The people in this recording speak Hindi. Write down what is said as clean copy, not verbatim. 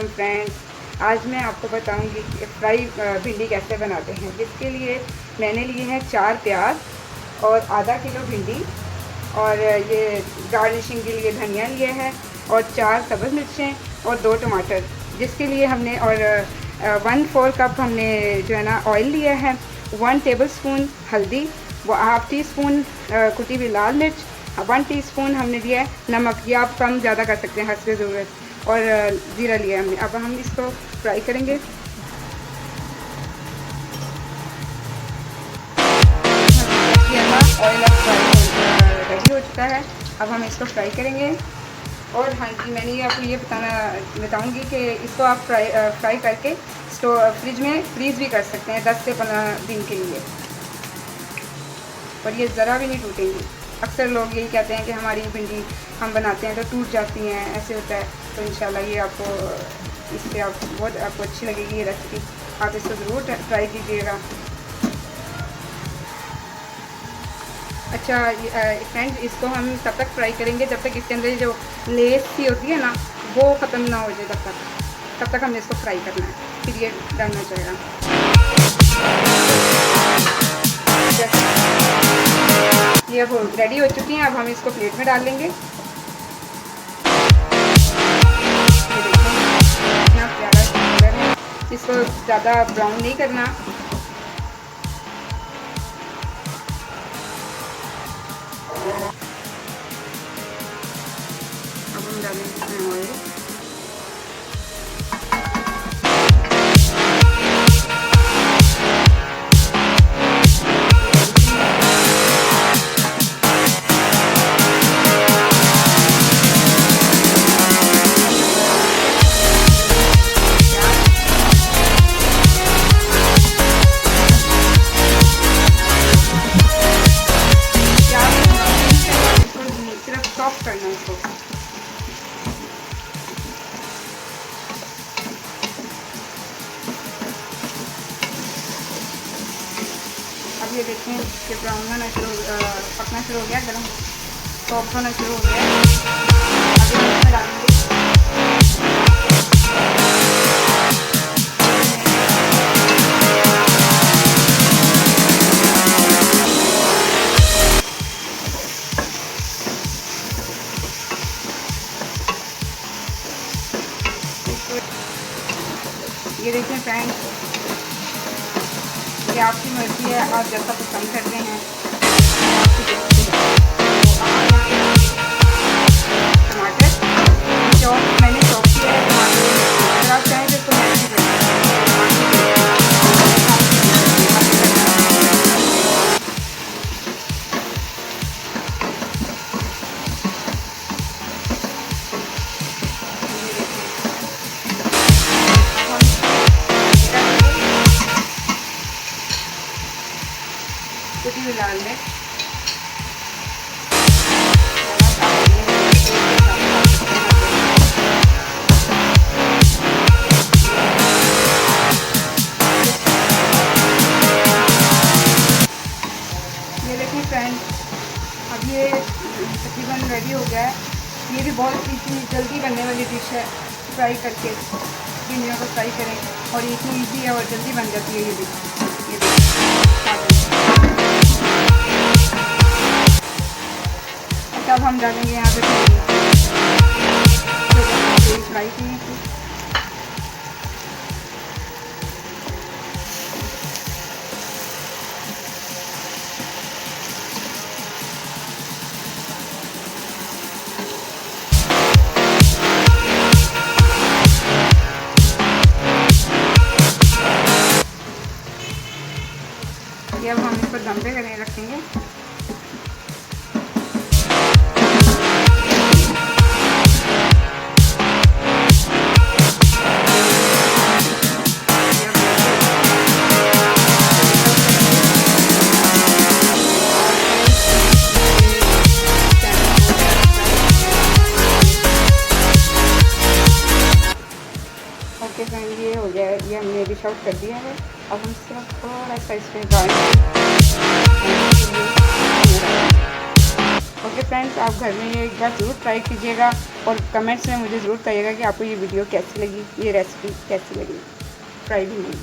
वालेकुम फ्रेंड्स। आज मैं आपको बताऊंगी कि फ्राई भिंडी कैसे बनाते हैं। जिसके लिए मैंने लिए हैं 4 प्याज और आधा किलो भिंडी, और ये गार्निशिंग के लिए धनिया लिए है, और 4 सब्ज़ मिर्चें और 2 टमाटर। जिसके लिए हमने और 1/4 कप हमने जो है ना ऑयल लिया है, 1 टेबलस्पून हल्दी, वो ½ टीस्पून कुटी हुई लाल मिर्च, 1 टीस्पून हमने लिया है नमक। ये आप कम ज़्यादा कर सकते हैं हस्ब ज़रूरत, और ज़ीरा लिया हमने। अब हम इसको फ्राई करेंगे। ऑयल अब फ्राई रेडी हो चुका है। अब हम इसको फ्राई करेंगे। और हाँ जी, मैंने ये आपको ये बताऊंगी कि इसको आप फ्राई करके फ्रिज में फ्रीज़ भी कर सकते हैं 10 से 15 दिन के लिए, और ये ज़रा भी नहीं टूटेंगी। अक्सर लोग यही कहते हैं कि हमारी भिंडी हम बनाते हैं तो टूट जाती हैं, ऐसे होता है। तो इंशाल्लाह ये आपको इससे आपको अच्छी लगेगी ये रेसिपी। आप इसको ज़रूर ट्राई कीजिएगा। अच्छा फ्रेंड्स, इसको हम तब तक फ्राई करेंगे जब तक इसके अंदर जो लेस सी होती है ना वो ख़त्म ना हो जाए। तब तक हमने इसको फ्राई करना है, फिर ये डन हो जाएगा। ये अब रेडी हो चुकी हैं। अब हम इसको प्लेट में डाल लेंगे। इतना प्यारा कलर है, इसको ज़्यादा ब्राउन नहीं करना। अब हम डालेंगे इसमें ऑयल। सॉफ्ट करना है इसको। अब ये देखें कि ब्राउन होना पकना शुरू हो गया, गरम सॉफ्ट होना शुरू हो गया। अब इसमें डालेंगे ये देखिए फ्रेंड्स, ये आपकी मर्ज़ी है, आप जैसा पसंद करते हैं। टमाटर चॉप मैंने चॉप किया है टमाटर। अगर आप चाहें तो इसको मैश भी कुटी हुई लाल मिर्च, ये देखिए फ्रेंड्स, अब ये तकरीबन रेडी हो गया है। ये भी बहुत जल्दी बनने वाली डिश है। फ्राई करके भिंडियों को फ्राई करें, और ये इतनी ईजी है और जल्दी बन जाती है। ये भी अब हम डालेंगे यहाँ पे फ्राई की। ये अब हम इसको दम पे करने रखेंगे। ओके फ्रेंड, ये हो गया, ये हमने डिश आउट कर दिया है। अब हम सिर्फ थोड़ा सा इसमें गार्निश। ओके फ्रेंड, फ्रेंड्स, आप घर में ये एक बार ज़रूर ट्राई कीजिएगा और कमेंट्स में मुझे ज़रूर बताइएगा कि आपको ये वीडियो कैसी लगी, ये रेसिपी कैसी लगी फ्राई भिंडी।